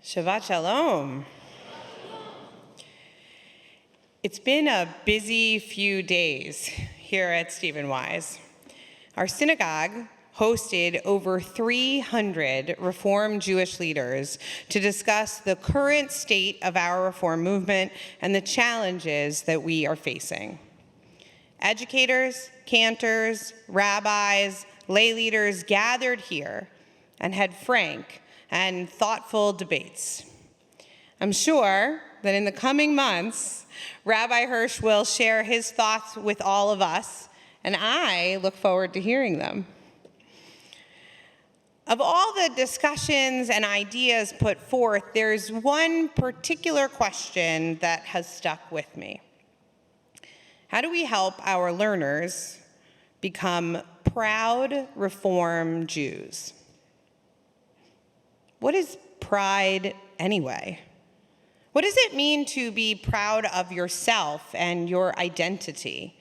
Shabbat Shalom. It's been a busy few days here at Stephen Wise. Our synagogue hosted over 300 Reform Jewish leaders to discuss the current state of our Reform movement and the challenges that we are facing. Educators, cantors, rabbis, lay leaders gathered here and had frank and thoughtful debates. I'm sure that in the coming months, Rabbi Hirsch will share his thoughts with all of us, and I look forward to hearing them. Of all the discussions and ideas put forth, there's one particular question that has stuck with me. How do we help our learners become proud Reform Jews? What is pride anyway? What does it mean to be proud of yourself and your identity?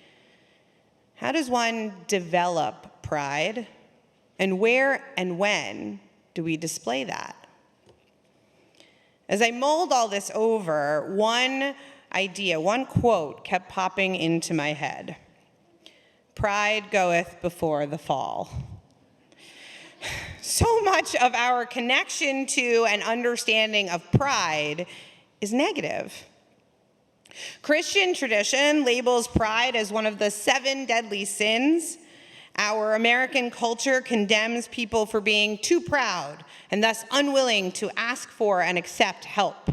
How does one develop pride? And where and when do we display that? As I mulled all this over, one idea, one quote kept popping into my head. Pride goeth before the fall. So much of our connection to and understanding of pride is negative. Christian tradition labels pride as one of the 7 deadly sins. Our American culture condemns people for being too proud and thus unwilling to ask for and accept help.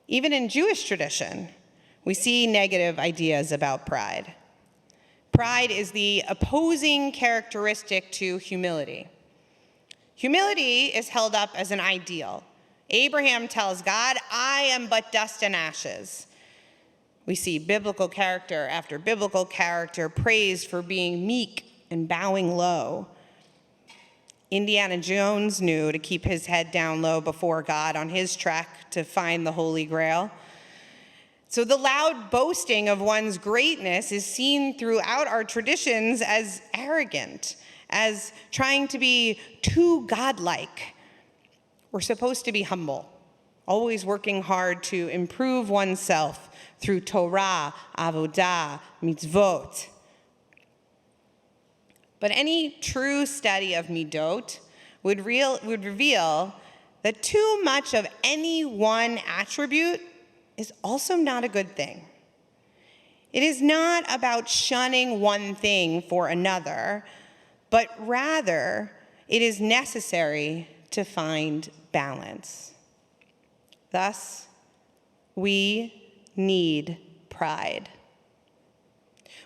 Even in Jewish tradition, we see negative ideas about pride. Pride is the opposing characteristic to humility. Humility is held up as an ideal. Abraham tells God, "I am but dust and ashes." We see biblical character after biblical character praised for being meek and bowing low. Indiana Jones knew to keep his head down low before God on his trek to find the Holy Grail. So the loud boasting of one's greatness is seen throughout our traditions as arrogant, as trying to be too godlike. We're supposed to be humble, always working hard to improve oneself through Torah, avodah, mitzvot. But any true study of midot would reveal that too much of any one attribute is also not a good thing. It is not about shunning one thing for another, but rather it is necessary to find balance. Thus, we need pride.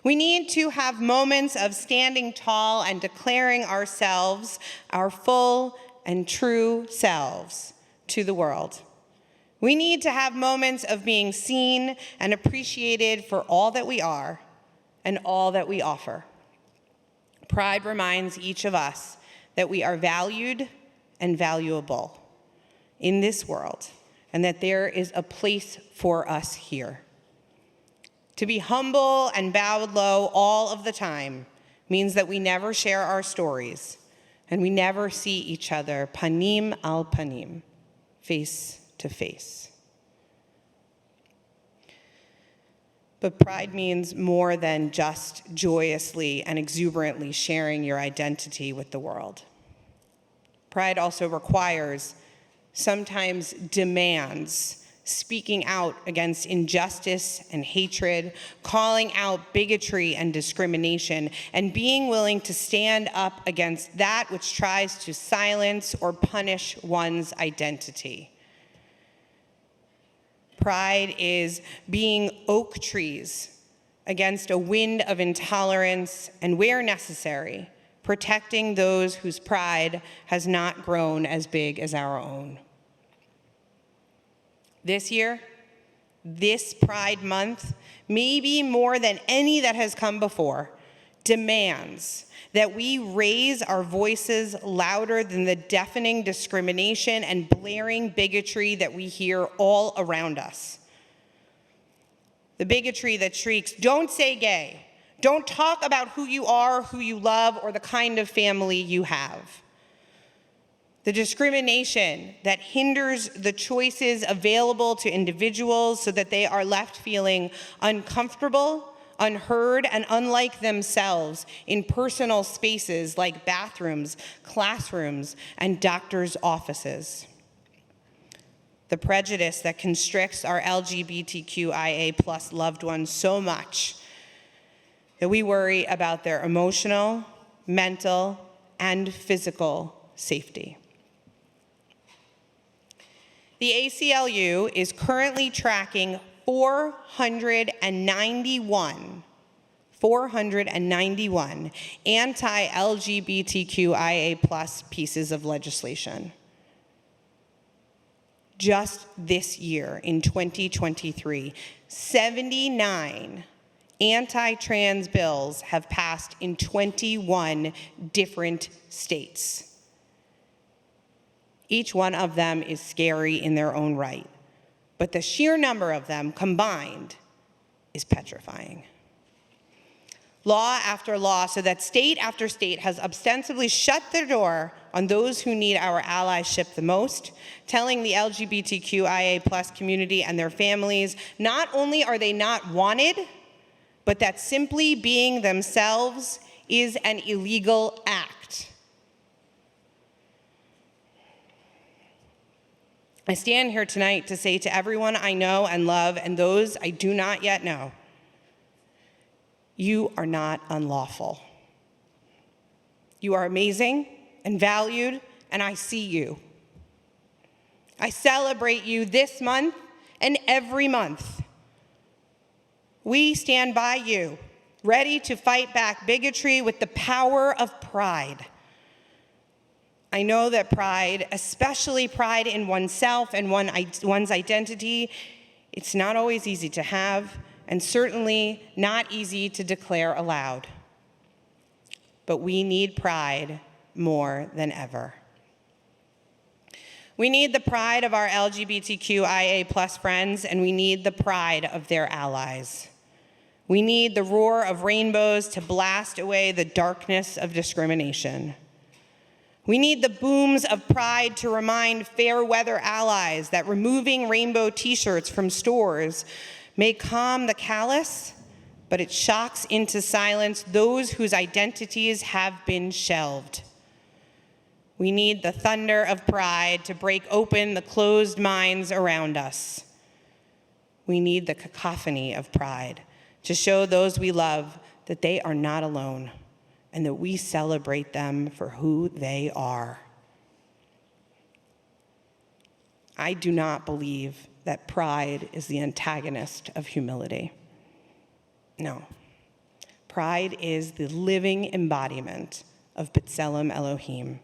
We need to have moments of standing tall and declaring ourselves, our full and true selves, to the world. We need to have moments of being seen and appreciated for all that we are and all that we offer. Pride reminds each of us that we are valued and valuable in this world, and that there is a place for us here. To be humble and bowed low all of the time means that we never share our stories, and we never see each other panim al panim, face to face. But pride means more than just joyously and exuberantly sharing your identity with the world. Pride also requires, sometimes demands, speaking out against injustice and hatred, calling out bigotry and discrimination, and being willing to stand up against that which tries to silence or punish one's identity. Pride is being oak trees against a wind of intolerance, and where necessary, protecting those whose pride has not grown as big as our own. This year, this Pride Month, maybe more than any that has come before, demands that we raise our voices louder than the deafening discrimination and blaring bigotry that we hear all around us. The bigotry that shrieks, "Don't say gay. Don't talk about who you are, who you love, or the kind of family you have." the discrimination that hinders the choices available to individuals so that they are left feeling uncomfortable, unheard, and unlike themselves in personal spaces like bathrooms, classrooms, and doctors' offices. The prejudice that constricts our LGBTQIA+ loved ones so much that we worry about their emotional, mental, and physical safety. The ACLU is currently tracking 491 anti-LGBTQIA+ pieces of legislation. Just this year, in 2023, 79 anti-trans bills have passed in 21 different states. Each one of them is scary in their own right, but the sheer number of them combined is petrifying. Law after law, so that state after state has ostensibly shut their door on those who need our allyship the most, telling the LGBTQIA+ community and their families not only are they not wanted, but that simply being themselves is an illegal act. I stand here tonight to say to everyone I know and love and those I do not yet know, you are not unlawful. You are amazing and valued, and I see you. I celebrate you this month and every month. We stand by you, ready to fight back bigotry with the power of pride. I know that pride, especially pride in oneself and one's identity, it's not always easy to have, and certainly not easy to declare aloud. But we need pride more than ever. We need the pride of our LGBTQIA+ friends, and we need the pride of their allies. We need the roar of rainbows to blast away the darkness of discrimination. We need the booms of pride to remind fair weather allies that removing rainbow t-shirts from stores may calm the callous, but it shocks into silence those whose identities have been shelved. We need the thunder of pride to break open the closed minds around us. We need the cacophony of pride to show those we love that they are not alone and that we celebrate them for who they are. I do not believe that pride is the antagonist of humility. No. Pride is the living embodiment of B'Tselem Elohim.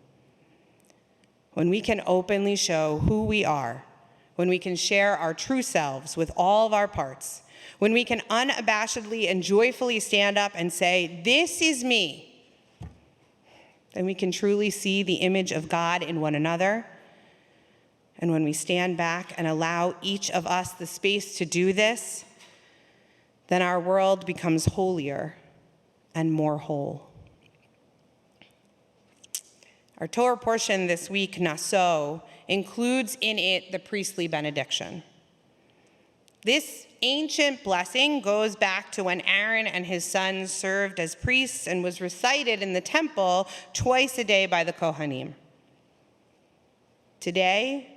When we can openly show who we are, when we can share our true selves with all of our parts, when we can unabashedly and joyfully stand up and say, "This is me," then we can truly see the image of God in one another. And when we stand back and allow each of us the space to do this, then our world becomes holier and more whole. Our Torah portion this week, Naso, includes in it the priestly benediction. This ancient blessing goes back to when Aaron and his sons served as priests and was recited in the temple twice a day by the Kohanim. Today,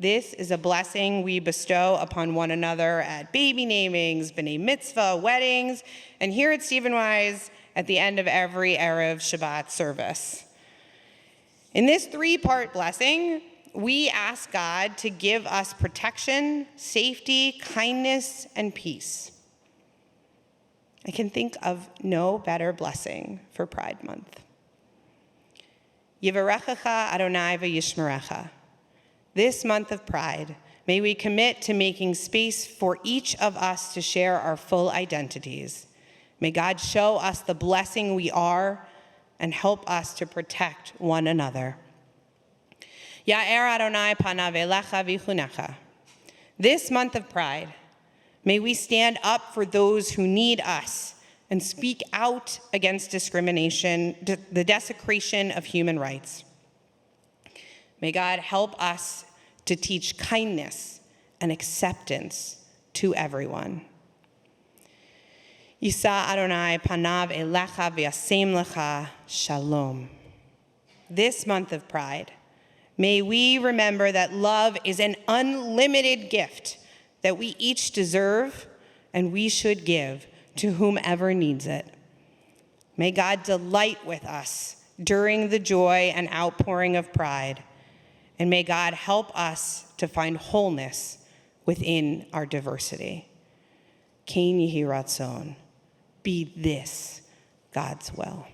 this is a blessing we bestow upon one another at baby namings, b'nai mitzvah, weddings, and here at Stephen Wise at the end of every Erev Shabbat service. In this three-part blessing, we ask God to give us protection, safety, kindness, and peace. I can think of no better blessing for Pride Month. Yivarechecha Adonai v'yishmerecha. This month of Pride, may we commit to making space for each of us to share our full identities. May God show us the blessing we are and help us to protect one another. Ya'er Adonai panav elecha v'chunecha. This month of Pride, may we stand up for those who need us and speak out against discrimination, the desecration of human rights. May God help us to teach kindness and acceptance to everyone. Yisa Adonai panav elecha v'yasem lecha shalom. This month of Pride, may we remember that love is an unlimited gift that we each deserve and we should give to whomever needs it. May God delight with us during the joy and outpouring of Pride, and may God help us to find wholeness within our diversity. Ken Yehi Ratzon, be this God's will.